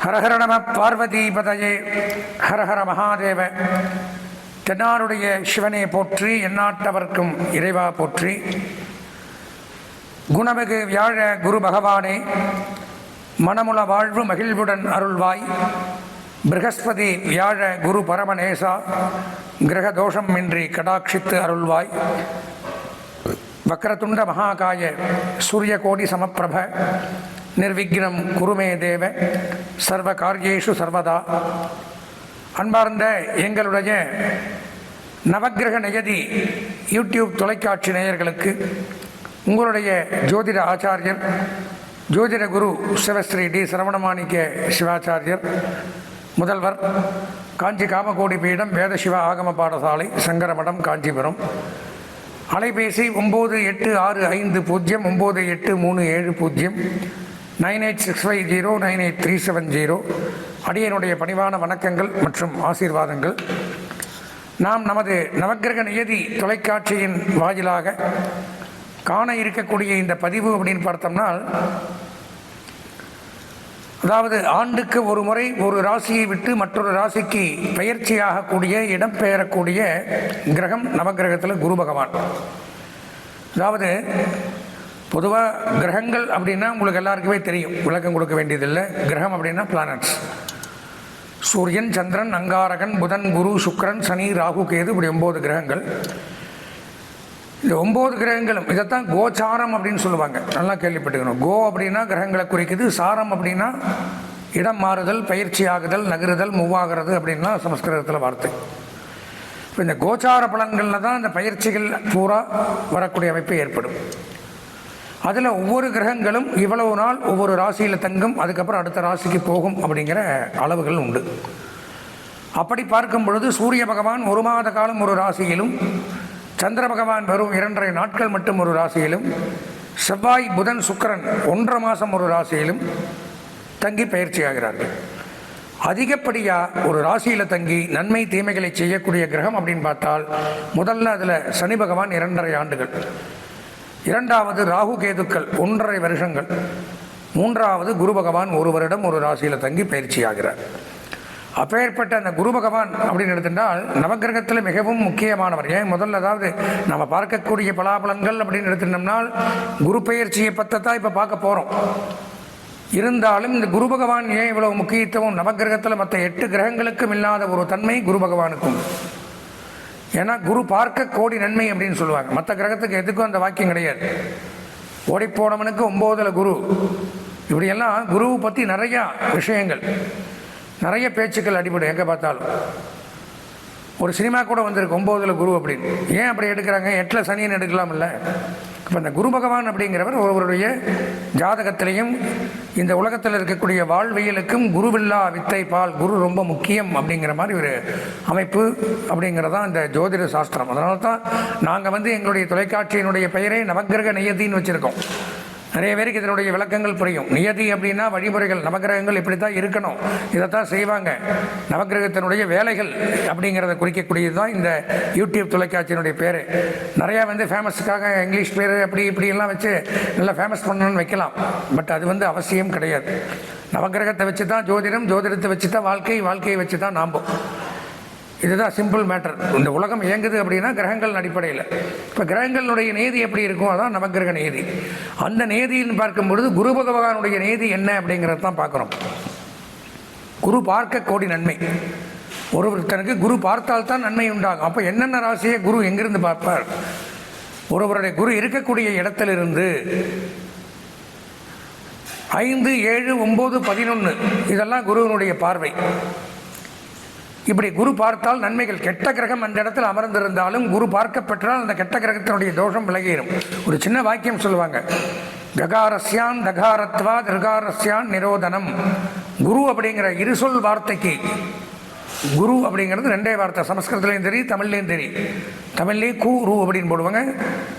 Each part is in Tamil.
ஹரஹர நம பார்வதிபதையே ஹரஹர மகாதேவ. தென்னாருடைய சிவனே போற்றி, எந்நாட்டவர்க்கும் இறைவா போற்றி. குணமிகு வியாழ குரு பகவானே, மனமுள வாழ்வு மகிழ்வுடன் அருள்வாய். ப்ரஹஸ்பதி வியாழ குரு பரமநேசா, கிரக தோஷம் இன்றி கடாட்சித்து அருள்வாய். வக்ரதுண்ட மகாகாய சூரியகோடி சமப்பிரப, நிர்விக்னம் குருமே தேவ, சர்வ காரியேஷு சர்வதா. அன்பார்ந்த எங்களுடைய நவக்கிரக நியதி யூடியூப் தொலைக்காட்சி நேயர்களுக்கு உங்களுடைய ஜோதிட ஆச்சாரியர் ஜோதிட குரு சிவஸ்ரீ டி சரவணமாணிக்க சிவாச்சாரியர், முதல்வர், காஞ்சி காமகோடி பீடம் வேத சிவ ஆகம பாடசாலை, சங்கரமடம், காஞ்சிபுரம். அலைபேசி 98509837 9865098370. அடியனுடைய பணிவான வணக்கங்கள் மற்றும் ஆசீர்வாதங்கள். நாம் நமது நவக்கிரக நியதி தொலைக்காட்சியின் வாயிலாக காண இருக்கக்கூடிய இந்த பதிவு அப்படின்னு பார்த்தோம்னா, அதாவது ஆண்டுக்கு ஒரு முறை ஒரு ராசியை விட்டு மற்றொரு ராசிக்கு பயிற்சியாகக்கூடிய இடம்பெயரக்கூடிய கிரகம் நவக்கிரகத்தில் குரு பகவான். அதாவது பொதுவாக கிரகங்கள் அப்படின்னா உங்களுக்கு எல்லாருக்குமே தெரியும், விளக்கம் கொடுக்க வேண்டியதில்லை. கிரகம் அப்படின்னா பிளானட்ஸ். சூரியன், சந்திரன், அங்காரகன், புதன், குரு, சுக்கிரன், சனி, ராகு, கேது, இப்படி 9 கிரகங்கள். இந்த 9 கிரகங்களும் இதைத்தான் கோச்சாரம் அப்படின்னு சொல்லுவாங்க. நல்லா கேள்விப்பட்டுக்கணும். கோ அப்படின்னா கிரகங்களை குறிக்குது, சாரம் அப்படின்னா இடம் மாறுதல், பயிற்சி ஆகுதல், நகருதல், மூவாகிறது அப்படின்னா சமஸ்கிருதத்தில் வார்த்தை. இப்போ இந்த கோச்சார பலன்களில் தான் இந்த பயிற்சிகள் பூரா வரக்கூடிய அமைப்பு ஏற்படும். அதில் ஒவ்வொரு கிரகங்களும் இவ்வளவு நாள் ஒவ்வொரு ராசியில் தங்கும், அதுக்கப்புறம் அடுத்த ராசிக்கு போகும் அப்படிங்கிற அளவுகள் உண்டு. அப்படி பார்க்கும் பொழுது சூரிய பகவான் 1 மாத காலம் ஒரு ராசியிலும், சந்திர பகவான் வெறும் 2.5 நாட்கள் மட்டும் ஒரு ராசியிலும், செவ்வாய், புதன், சுக்கிரன் 1.5 மாதம் ஒரு ராசியிலும் தங்கி பயிற்சி ஆகிறார்கள். அதிகப்படியாக ஒரு ராசியில் தங்கி நன்மை தீமைகளை செய்யக்கூடிய கிரகம் அப்படின்னு பார்த்தால், முதல்ல அதில் சனி பகவான் 2.5 ஆண்டுகள், 2வது ராகு கேதுக்கள் 1.5 வருஷங்கள், 3வது குரு பகவான் 1 வருடம் ஒரு ராசியில் தங்கி பயிற்சி ஆகிறார். அப்பேற்பட்ட அந்த குரு பகவான் அப்படின்னு எடுத்துட்டால் நவக்கிரகத்தில் மிகவும் முக்கியமானவர். ஏன் முதல்ல அதாவது நம்ம பார்க்கக்கூடிய பலாபலன்கள் அப்படின்னு எடுத்துட்டோம்னால் குரு பயிற்சியை பற்றத்தான் இப்போ பார்க்க போகிறோம். இருந்தாலும் இந்த குரு பகவான் ஏன் இவ்வளவு முக்கியத்துவம், நவக்கிரகத்தில் மற்ற 8 கிரகங்களுக்கும் இல்லாத ஒரு தன்மை குரு பகவானுக்கும். ஏன்னா குரு பார்க்க கோடி நன்மை அப்படின்னு சொல்லுவாங்க. மற்ற கிரகத்துக்கு எதுக்கும் அந்த வாக்கியம் கிடையாது. ஓடிப்போனவனுக்கு 9ல் குரு, இப்படியெல்லாம் குருவை பற்றி நிறையா விஷயங்கள், நிறைய பேச்சுக்கள் அடிபடும். எங்கே பார்த்தாலும் ஒரு சினிமா கூட வந்திருக்கு 9ல் குரு அப்படின்னு. ஏன் அப்படி எடுக்கிறாங்க? 8ல் சனின்னு எடுக்கலாம்ல. இப்போ இந்த குரு பகவான் அப்படிங்கிறவர் ஒருவருடைய ஜாதகத்திலையும் இந்த உலகத்தில் இருக்கக்கூடிய வாழ்வியலுக்கும் குருவில்லா வித்தை பால், குரு ரொம்ப முக்கியம் அப்படிங்கிற மாதிரி ஒரு அமைப்பு அப்படிங்கிறதான் இந்த ஜோதிட சாஸ்திரம். அதனால தான் நாங்கள் எங்களுடைய தொலைக்காட்சியினுடைய பெயரை நவக்கிரக நியதின்னு வச்சுருக்கோம். நிறைய பேருக்கு இதனுடைய விளக்கங்கள் புரியும். நியதி அப்படின்னா வழிமுறைகள், நவக்கிரகங்கள் இப்படி தான் இருக்கணும், இதைத்தான் செய்வாங்க, நவக்கிரகத்தினுடைய வேலைகள் அப்படிங்கிறத குறிக்கக்கூடியது தான் இந்த யூடியூப் தொலைக்காட்சியினுடைய பேர். நிறையா ஃபேமஸுக்காக இங்கிலீஷ் பேர் அப்படி இப்படியெல்லாம் வச்சு நல்லா ஃபேமஸ் பண்ணணும்னு வைக்கலாம். பட் அது அவசியம் கிடையாது. நவக்கிரகத்தை வச்சு தான் ஜோதிடம், ஜோதிடத்தை வச்சு தான் வாழ்க்கை, வாழ்க்கையை வச்சு தான் நாம்போம். இதுதான் சிம்பிள் மேட்டர். இந்த உலகம் இயங்குது அப்படின்னா கிரகங்கள் அடிப்படையில். இப்போ கிரகங்களுடைய நேதி எப்படி இருக்கும், அதான் நவக்கிரக நேதி. அந்த நேதின்னு பார்க்கும் பொழுது குரு பகவானுடைய நேதி என்ன அப்படிங்கிறது தான் பார்க்குறோம். குரு பார்க்க கோடி நன்மை. ஒருவருக்கு குரு பார்த்தால்தான் நன்மை உண்டாகும். அப்போ என்னென்ன ராசியை குரு எங்கிருந்து பார்ப்பார்? ஒருவருடைய குரு இருக்கக்கூடிய இடத்திலிருந்து 5, 7, 9, 11 இதெல்லாம் குருவினுடைய பார்வை. இப்படி குரு பார்த்தால் நன்மைகள். கெட்ட கிரகம் அந்த இடத்துல அமர்ந்திருந்தாலும் குரு பார்க்கப்பெற்றால் அந்த கெட்ட கிரகத்தினுடைய தோஷம் விலகிடும். ஒரு சின்ன வாக்கியம் சொல்லுவாங்க, ககாரஸ்யான் தகாரத்வா திருகாரஸ்யான் நிரோதனம். குரு அப்படிங்கிற இருசொல் வார்த்தைக்கு, குரு அப்படிங்கிறது 2 வார்த்தை. சமஸ்கிருதத்துலேயும் தெரியும், தமிழ்லேயும் தெரியும். தமிழ்லேயே கு ரூ அப்படின்னு போடுவாங்க,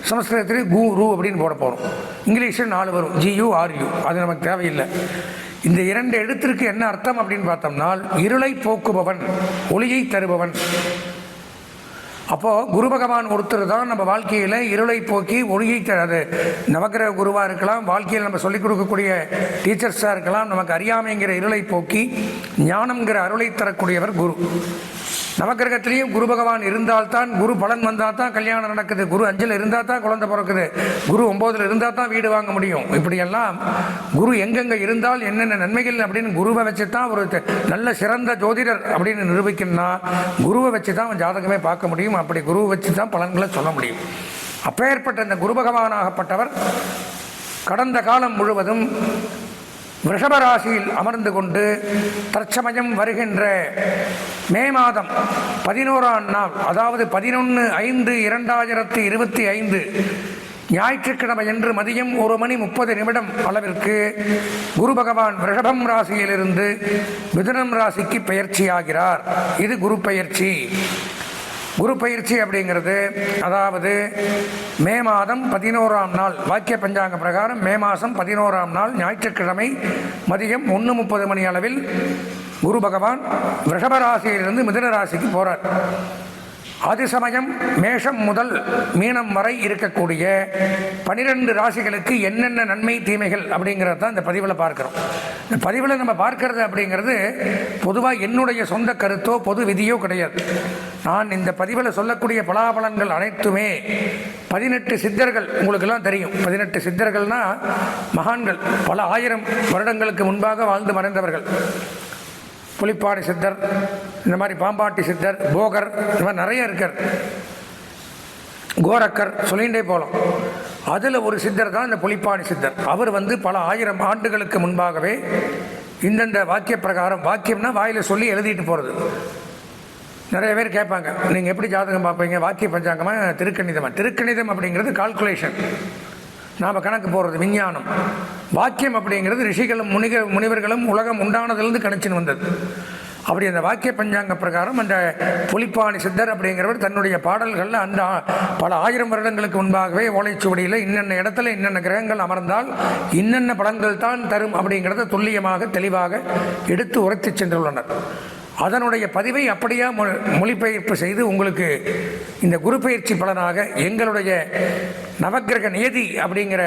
சமஸ்கிருதத்துலேயே கு ரூ அப்படின்னு போட போகிறோம். இங்கிலீஷில் 4 வரும், GURU. அது நமக்கு தேவையில்லை. இந்த 2 எழுத்திற்கு என்ன அர்த்தம் அப்படின்னு பார்த்தோம்னால், இருளை போக்குபவன், ஒளியை தருபவன். அப்போது குரு பகவான் ஒருத்தர் தான் நம்ம வாழ்க்கையில் இருளை போக்கி ஒளியை தராது. நவக்கிரக குருவாக இருக்கலாம், வாழ்க்கையில் நம்ம சொல்லிக் கொடுக்கக்கூடிய டீச்சர்ஸாக இருக்கலாம். நமக்கு அறியாமைங்கிற இருளை போக்கி ஞானம்ங்கிற அருளை தரக்கூடியவர் குரு. நவக்கிரகத்திலையும் குரு பகவான் இருந்தால்தான், குரு பலன் வந்தால் தான் கல்யாணம் நடக்குது, குரு 5ல் இருந்தால் தான் குழந்தை பிறக்குது, குரு 9ல் இருந்தால் தான் வீடு வாங்க முடியும். இப்படியெல்லாம் குரு எங்கெங்கே இருந்தால் என்னென்ன நன்மைகள் அப்படின்னு குருவை வச்சு தான் ஒரு நல்ல சிறந்த ஜோதிடர் அப்படின்னு நிரூபிக்கணும்னா குருவை வச்சு தான் அவன் ஜாதகமே பார்க்க முடியும். அப்படி குருவை வச்சு தான் பலன்களை சொல்ல முடியும். அப்பேற்பட்ட இந்த குரு பகவானாகப்பட்டவர் கடந்த காலம் முழுவதும் ரிஷபராசியில் அமர்ந்து கொண்டு தற்சமயம் வருகின்ற மே மாதம் 11ஆம் நாள், அதாவது 11/5/2025 ஞாயிற்றுக்கிழமை என்று மதியம் 1:30 அளவிற்கு குரு பகவான் ரிஷபம் ராசியிலிருந்து மிதுனம் ராசிக்கு பெயர்ச்சியாகிறார். இது குரு பெயர்ச்சி. குரு பயிற்சி அப்படிங்கிறது அதாவது மே மாதம் 11ஆம் நாள், வாக்கிய பஞ்சாங்க பிரகாரம் மே மாதம் 11ஆம் நாள் ஞாயிற்றுக்கிழமை மதியம் 1:30 அளவில் குரு பகவான் ரிஷபராசியிலிருந்து மிதுன ராசிக்கு போகிறார். அது சமயம் மேஷம் முதல் மீனம் வரை இருக்கக்கூடிய 12 ராசிகளுக்கு என்னென்ன நன்மை தீமைகள் அப்படிங்கிறது தான் இந்த பதிவில் பார்க்குறோம். இந்த பதிவில் நம்ம பார்க்கறது அப்படிங்கிறது பொதுவாக என்னுடைய சொந்த கருத்தோ பொது விதியோ கிடையாது. நான் இந்த பதிவில் சொல்லக்கூடிய பலாபலன்கள் அனைத்துமே 18 சித்தர்கள், உங்களுக்கெல்லாம் தெரியும் 18 சித்தர்கள்னால் மகான்கள், பல ஆயிரம் வருடங்களுக்கு முன்பாக வாழ்ந்து மறைந்தவர்கள். புலிப்பாடி சித்தர், இந்த மாதிரி பாம்பாட்டி சித்தர், போகர், இந்த மாதிரி நிறைய இருக்கார், கோரக்கர், சொல்லிகிட்டே போகலாம். அதில் ஒரு சித்தர் தான் இந்த புலிப்பாடி சித்தர். அவர் பல ஆயிரம் ஆண்டுகளுக்கு முன்பாகவே இந்தந்த வாக்கிய பிரகாரம், வாக்கியம்னா வாயில் சொல்லி எழுதிட்டு போகிறது. நிறைய பேர் கேட்பாங்க, நீங்கள் எப்படி ஜாதகம் பார்ப்பீங்க, வாக்கிய பஞ்சாங்கமாக திருக்கணிதமாக? திருக்கணிதம் அப்படிங்கிறது கால்குலேஷன், நாம் கணக்கு போடுறது, விஞ்ஞானம். வாக்கியம் அப்படிங்கிறது ரிஷிகளும் முனிவர்களும் உலகம் உண்டானதிலிருந்து கணிச்சுன்னு வந்தது. அப்படி அந்த வாக்கிய பஞ்சாங்க பிரகாரம் அந்த புலிப்பாணி சித்தர் அப்படிங்கிறவர் தன்னுடைய பாடல்களில் அந்த பல ஆயிரம் வருடங்களுக்கு முன்பாகவே ஓலைச்சுவடியில் இன்னென்ன இடத்துல இன்னென்ன கிரகங்கள் அமர்ந்தால் இன்னென்ன பலன்கள் தான் தரும் அப்படிங்கிறத துல்லியமாக தெளிவாக எடுத்து உரைத்து சென்றுள்ளனர். அதனுடைய பதிவை அப்படியே மொழிபெயர்ப்பு செய்து உங்களுக்கு இந்த குரு பயிற்சி பலனாக எங்களுடைய நவக்கிரக நியதி அப்படிங்கிற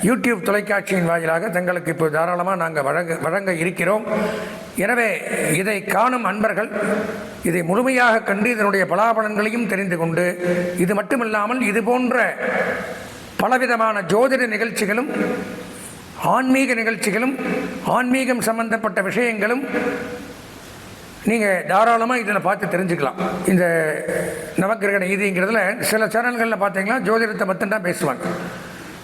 யூடியூப் தொலைக்காட்சியின் வாயிலாக தங்களுக்கு இப்போ தாராளமாக நாங்கள் வழங்க இருக்கிறோம். எனவே இதை காணும் அன்பர்கள் இதை முழுமையாக கண்டு இதனுடைய பலாபலன்களையும் தெரிந்து கொண்டு, இது மட்டுமில்லாமல் இது போன்ற பலவிதமான ஜோதிட நிகழ்ச்சிகளும் ஆன்மீக நிகழ்ச்சிகளும் ஆன்மீகம் சம்பந்தப்பட்ட விஷயங்களும் நீங்கள் தாராளமாக இதில் பார்த்து தெரிஞ்சுக்கலாம். இந்த நவக்கிரக நீதிங்கிறதுல சில சேனல்களில் பார்த்தீங்கன்னா ஜோதிடத்தை பற்றி தான் பேசுவாங்க.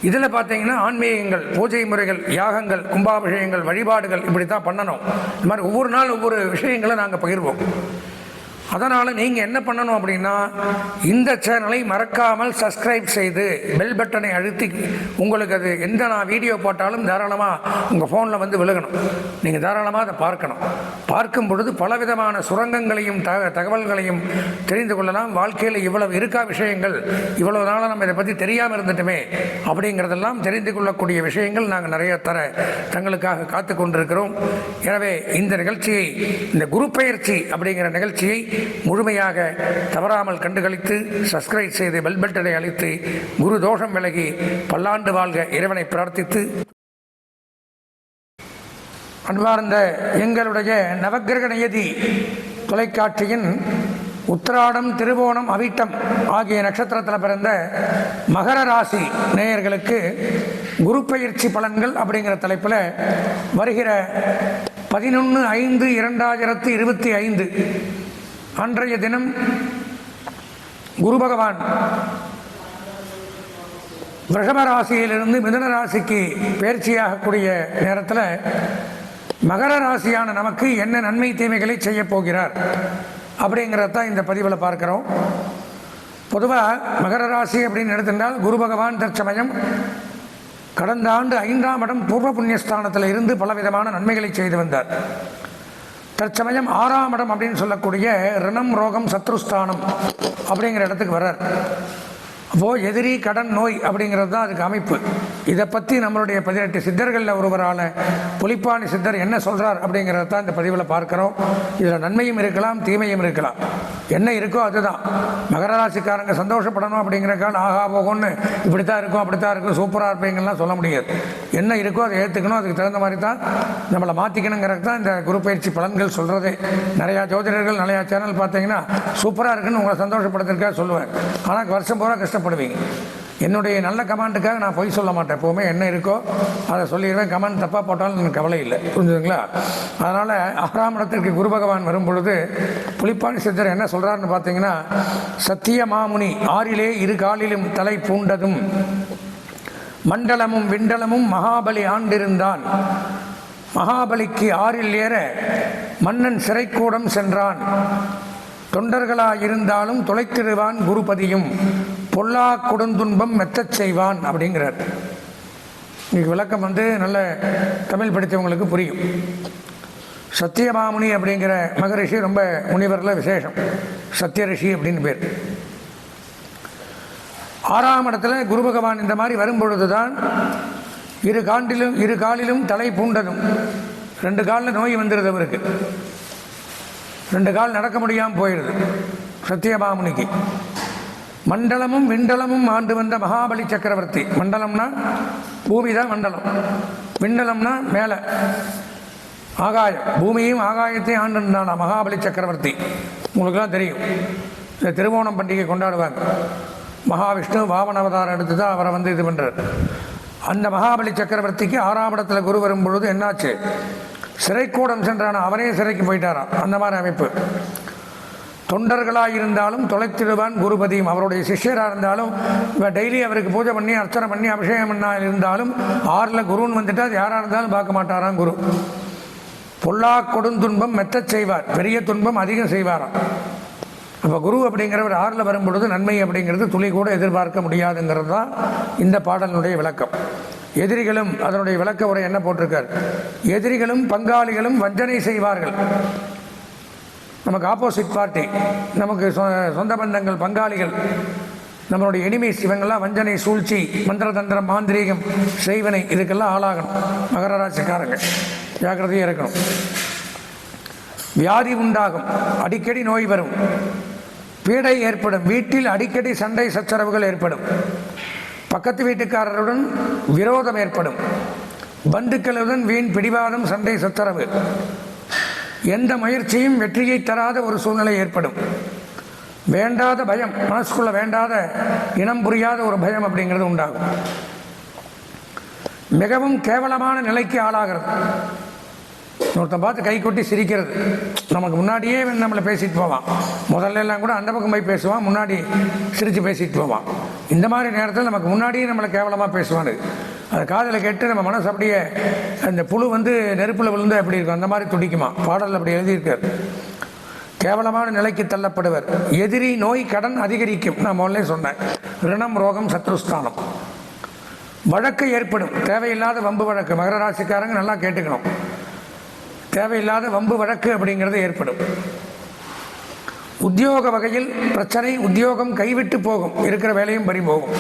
இதில் பார்த்தீங்கன்னா ஆன்மீகங்கள், பூஜை முறைகள், யாகங்கள், கும்பாபிஷேகங்கள், வழிபாடுகள் இப்படி தான் பண்ணணும். இந்த மாதிரி ஒவ்வொரு நாள் ஒவ்வொரு விஷயங்களை நாங்கள் பகிர்வோம். அதனால் நீங்கள் என்ன பண்ணணும் அப்படின்னா, இந்த சேனலை மறக்காமல் சப்ஸ்கிரைப் செய்து பெல் பட்டனை அழுத்தி, உங்களுக்கு அது எந்த நான் வீடியோ போட்டாலும் தாராளமாக உங்கள் ஃபோனில் விழுகணும். நீங்கள் தாராளமாக அதை பார்க்கணும். பார்க்கும் பொழுது பலவிதமான சுரங்கங்களையும் தகவல்களையும் தெரிந்து கொள்ளலாம். வாழ்க்கையில் இவ்வளவு இருக்கா விஷயங்கள், இவ்வளவு நாளாக நம்ம இதை பற்றி தெரியாமல் இருந்துட்டுமே அப்படிங்கிறதெல்லாம் தெரிந்து கொள்ளக்கூடிய விஷயங்கள் நாங்கள் நிறைய தங்களுக்காக காத்து கொண்டிருக்கிறோம். எனவே இந்த நிகழ்ச்சியை, இந்த குரு பயிற்சி அப்படிங்கிற நிகழ்ச்சியை முழுமையாக தவறாமல் கண்டுகளித்து சப்ஸ்கிரைப் செய்து பெல் பட்டனை அளித்து குரு தோஷம் விலகி பல்லாண்டு வாழ்க இறைவனை பிரார்த்தித்து, அன்பார்ந்த எங்களுடைய நவக்கிரக நியதி தொலைக்காட்சியின் உத்திராடம், திருவோணம், அவிட்டம் ஆகிய நட்சத்திரத்தில் பிறந்த மகர ராசி நேயர்களுக்கு குரு பயிற்சி பலன்கள் அப்படிங்கிற தலைப்பில் வருகிற 11/5/2025 அன்றைய தினம் குரு பகவான் ரிஷப ராசியிலிருந்து மிதுன ராசிக்கு பயிற்சியாகக்கூடிய நேரத்தில் மகர ராசியான நமக்கு என்ன நன்மை தீமைகளை செய்ய போகிறார் அப்படிங்கிறதான் இந்த பதிவில் பார்க்கிறோம். பொதுவாக மகர ராசி அப்படின்னு எடுத்துட்டால் குரு பகவான் தற்சமயம் கடந்த ஆண்டு 5ஆம் இடம் பூர்வ புண்ணியஸ்தானத்தில் இருந்து பலவிதமான நன்மைகளை செய்து வந்தார். தற்சமயம் 6ஆம் இடம் அப்படின்னு சொல்லக்கூடிய ரிணம், ரோகம், சத்ருஸ்தானம் அப்படிங்கிற இடத்துக்கு வர்றார். அப்போது எதிரி, கடன், நோய் அப்படிங்கிறது தான் அதுக்கு அமைப்பு. இதை பற்றி நம்மளுடைய 18 சித்தர்களில் ஒருவரான புலிப்பாணி சித்தர் என்ன சொல்கிறார் அப்படிங்கிறத தான் இந்த பதிவில் பார்க்குறோம். இதில் நன்மையும் இருக்கலாம், தீமையும் இருக்கலாம். என்ன இருக்கோ அதுதான். மகர ராசிக்காரங்க சந்தோஷப்படணும் அப்படிங்கிறக்கால் ஆஹா போகும்னு இப்படித்தான் இருக்கும் அப்படித்தான் இருக்கும் சூப்பராக இருப்பீங்கலாம் சொல்ல முடியாது. என்ன இருக்கோ அதை ஏற்றுக்கணும், அதுக்கு தகுந்த மாதிரி தான் நம்மளை மாற்றிக்கணுங்கிறது தான் இந்த குரு பயிற்சி பலன்கள் சொல்கிறதே. நிறையா ஜோதிடர்கள் நிறையா சேனல் பார்த்தீங்கன்னா சூப்பராக இருக்குன்னு உங்களை சந்தோஷப்படுத்துறதுக்காக சொல்லுவேன். ஆனால் வருஷம் பூரா கஷ்டப்படுவீங்க. என்னுடைய நல்ல கமெண்ட்டுக்காக நான் பொய் சொல்ல மாட்டேன். எப்போவுமே என்ன இருக்கோ அதை சொல்லிடுவேன். கமெண்ட் தப்பாக போட்டாலும் எனக்கு கவலை இல்லை, புரிஞ்சுதுங்களா? அதனால் 6ஆம் இடத்திற்கு குரு பகவான் வரும் பொழுது புலிப்பாணி சித்தர் என்ன சொல்கிறாருன்னு பார்த்தீங்கன்னா, சத்திய மாமுனி 6லே 2 காலிலும் தலை பூண்டதும் மண்டலமும் விண்டலமும் மகாபலி ஆண்டிருந்தான். மகாபலிக்கு 6ல் ஏற மன்னன் சிறைக்கூடம் சென்றான். தொண்டர்களாயிருந்தாலும் தொலைத்திடுவான் குருபதியும் பொல்லா கொடுந்துன்பம் மெத்தச் செய்வான் அப்படிங்கிறார். இன்னைக்கு விளக்கம் நல்ல தமிழ் படித்தவங்களுக்கு புரியும். சத்தியமாமுனி அப்படிங்கிற மகரிஷி ரொம்ப முனிவரில் விசேஷம். சத்திய ரிஷி அப்படின்னு பேர். 6ஆம் இடத்துல குரு பகவான் இந்த மாதிரி வரும்பொழுது தான் 2 காலிலும் தலை பூண்டதும். 2 காலில் நோய் வந்துடுது அவருக்கு. 2 கால் நடக்க முடியாமல் போயிடுது சத்தியமாமுனிக்கு. மண்டலமும் விண்டலமும் ஆண்டு வந்த மகாபலி சக்கரவர்த்தி. மண்டலம்னா பூமி தான் மண்டலம், விண்டலம்னா மேலே ஆகாயம். பூமியும் ஆகாயத்தையும் ஆண்டு இருந்தானா மகாபலி சக்கரவர்த்தி. உங்களுக்குலாம் தெரியும், இந்த திருவோணம் பண்டிகை கொண்டாடுவாங்க. மகாவிஷ்ணு வாமன அவதாரம் எடுத்து தான் அவரை இது பண்ணுறார். அந்த மகாபலி சக்கரவர்த்திக்கு 6ஆம் இடத்துல குரு வரும் பொழுது என்னாச்சு, சிறைக்கூடம் சென்றானா, அவரே சிறைக்கு போயிட்டாராம். அந்த மாதிரி அமைப்பு. தொண்டர்களாயிருந்தாலும் தொலைத்திடுவான் குருபதியும். அவருடைய சிஷ்யராக இருந்தாலும் டெய்லி அவருக்கு பூஜை பண்ணி அர்ச்சனை பண்ணி அபிஷேகம் பண்ணா இருந்தாலும் 6ல் குருன்னு வந்துட்டா அது யாராக இருந்தாலும் பார்க்க மாட்டாராம் குரு. பொல்லா கொடுந்துன்பம் மெத்தச் செய்வார், பெரிய துன்பம் அதிகம் செய்வாராம். அப்போ குரு அப்படிங்கிறவர் 6ல் வரும் பொழுது நன்மை அப்படிங்கிறது துளி கூட எதிர்பார்க்க முடியாதுங்கிறது தான் இந்த பாடலினுடைய விளக்கம். எதிரிகளும் அதனுடைய விளக்க உரை என்ன போட்டிருக்கார், எதிரிகளும் பங்காளிகளும் வஞ்சனை செய்வார்கள். நமக்கு ஆப்போசிட் பார்ட்டி, நமக்கு சொந்த பந்தங்கள், பங்காளிகள், நம்மளுடைய எனிமீஸ், இவங்கெல்லாம் வஞ்சனை, சூழ்ச்சி, மந்திரதந்திரம், மாந்திரீகம், செய்வனை, இதுக்கெல்லாம் ஆளாகணும். மகர ராசிக்காரங்க ஜாக்கிரதையாக இருக்கணும். வியாதி உண்டாகும், அடிக்கடி நோய் வரும், பீடை ஏற்படும், வீட்டில் அடிக்கடி சண்டை சச்சரவுகள் ஏற்படும், பக்கத்து வீட்டுக்காரருடன் விரோதம் ஏற்படும், பந்துக்களுடன் வீண் பிடிவாதம், சண்டை சச்சரவு, எந்த முயற்சியும் வெற்றியை தராத ஒரு சூழ்நிலை ஏற்படும், வேண்டாத பயம், மனசுக்குள்ள வேண்டாத இனம் புரியாத ஒரு பயம் அப்படிங்கிறது உண்டாகும், மிகவும் கேவலமான நிலைக்கு ஆளாகிறது. ஒருத்தன் பார்த்து கை கொட்டி சிரிக்கிறது, நமக்கு முன்னாடியே நம்மளை பேசிட்டு போவான். முதல்ல எல்லாம் கூட அந்த பக்கம் போய் பேசுவான், முன்னாடி சிரித்து பேசிட்டு போவான். இந்த மாதிரி நேரத்தில் நமக்கு முன்னாடியே நம்மளை கேவலமாக பேசுவான். அதை காதில் கேட்டு நம்ம மனசு அப்படியே அந்த புழு நெருப்பில் விழுந்து எப்படி இருக்கும் அந்த மாதிரி துடிக்குமா. பாடல் அப்படி எழுதியிருக்கார். கேவலமான நிலைக்கு தள்ளப்படுவர். எதிரி, நோய், கடன் அதிகரிக்கும். நான் முதல்ல சொன்னேன், ரிணம், ரோகம், சத்ருஸ்தானம். வழக்கு ஏற்படும், தேவையில்லாத வம்பு வழக்கு. மகர ராசிக்காரங்க நல்லா கேட்டுக்கணும், தேவையில்லாத வம்பு வழக்கு அப்படிங்கிறது ஏற்படும். உத்தியோக வகையில் பிரச்சனை, உத்தியோகம் கைவிட்டு போகும், இருக்கிற வேலையும் பறி போகும்,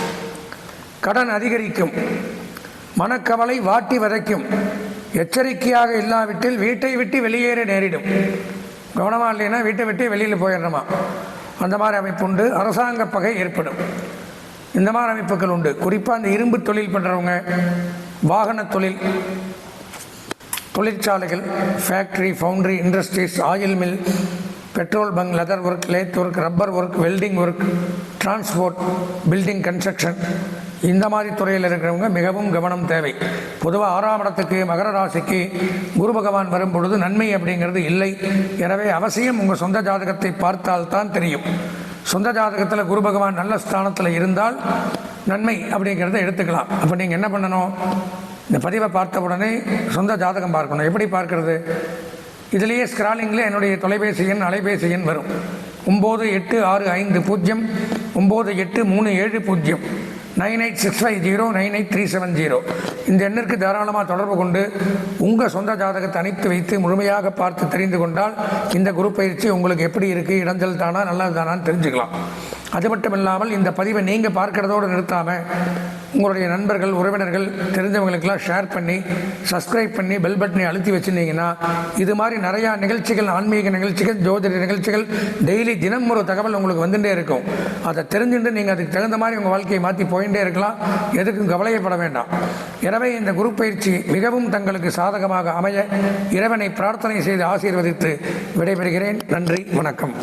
கடன் அதிகரிக்கும், மனக்கவலை வாட்டி வதைக்கும், எச்சரிக்கையாக இல்லாவிட்டில் வீட்டை விட்டு வெளியேற நேரிடும். கவனமாக இல்லைன்னா வீட்டை விட்டு வெளியில் போயிடணுமா, அந்த மாதிரி அமைப்பு உண்டு. அரசாங்க பகை ஏற்படும், இந்த மாதிரி அமைப்புகள் உண்டு. குறிப்பாக இந்த இரும்பு தொழில் பண்ணுறவங்க, வாகன தொழில், தொழிற்சாலைகள், factory, foundry, industries, oil mill, petrol bunk, leather work, lathe work, rubber work, welding work, transport, building construction, இந்த மாதிரி துறையில் இருக்கிறவங்க மிகவும் கவனம் தேவை. பொதுவாக 6ஆம் இடத்துக்கு மகர ராசிக்கு குரு பகவான் வரும் பொழுது நன்மை அப்படிங்கிறது இல்லை. எனவே அவசியம் உங்கள் சொந்த ஜாதகத்தை பார்த்தால்தான் தெரியும். சொந்த ஜாதகத்தில் குரு பகவான் நல்ல ஸ்தானத்தில் இருந்தால் நன்மை அப்படிங்கிறத எடுத்துக்கலாம். அப்போ நீங்கள் என்ன பண்ணணும், இந்த பதிவை பார்த்த உடனே சொந்த ஜாதகம் பார்க்கணும். எப்படி பார்க்கறது, இதுலேயே ஸ்க்ராலிங்கில் என்னுடைய தொலைபேசி எண், அலைபேசி எண் வரும். 9865 9837 9865 98370. இந்த எண்ணிற்கு தாராளமாக தொடர்பு கொண்டு உங்கள் சொந்த ஜாதகத்தை அனுப்பி வைத்து முழுமையாக பார்த்து தெரிந்து கொண்டால் இந்த குரு பயிற்சி உங்களுக்கு எப்படி இருக்குது, இடைஞ்சல் தானா நல்லது தானான்னு தெரிஞ்சுக்கலாம். அது மட்டும் இல்லாமல் இந்த பதிவை நீங்கள் பார்க்கிறதோடு நிறுத்தாமல் உங்களுடைய நண்பர்கள், உறவினர்கள், தெரிஞ்சவங்களுக்கெல்லாம் ஷேர் பண்ணி, சப்ஸ்கிரைப் பண்ணி, பெல் பட்டனை அழுத்தி வச்சுருந்தீங்கன்னா இது மாதிரி நிறையா நிகழ்ச்சிகள், ஆன்மீக நிகழ்ச்சிகள், ஜோதிட நிகழ்ச்சிகள், டெய்லி தினம் ஒரு தகவல் உங்களுக்கு வந்துட்டே இருக்கும். அதை தெரிஞ்சுட்டு நீங்கள் அதுக்கு தகுந்த மாதிரி உங்கள் வாழ்க்கையை மாற்றி போயிட்டே இருக்கலாம். எதுக்கும் கவலையப்பட வேண்டாம். எனவே இந்த குரு பயிற்சி மிகவும் தங்களுக்கு சாதகமாக அமைய இறைவனை பிரார்த்தனை செய்து ஆசீர்வதித்து விடைபெறுகிறேன். நன்றி, வணக்கம்.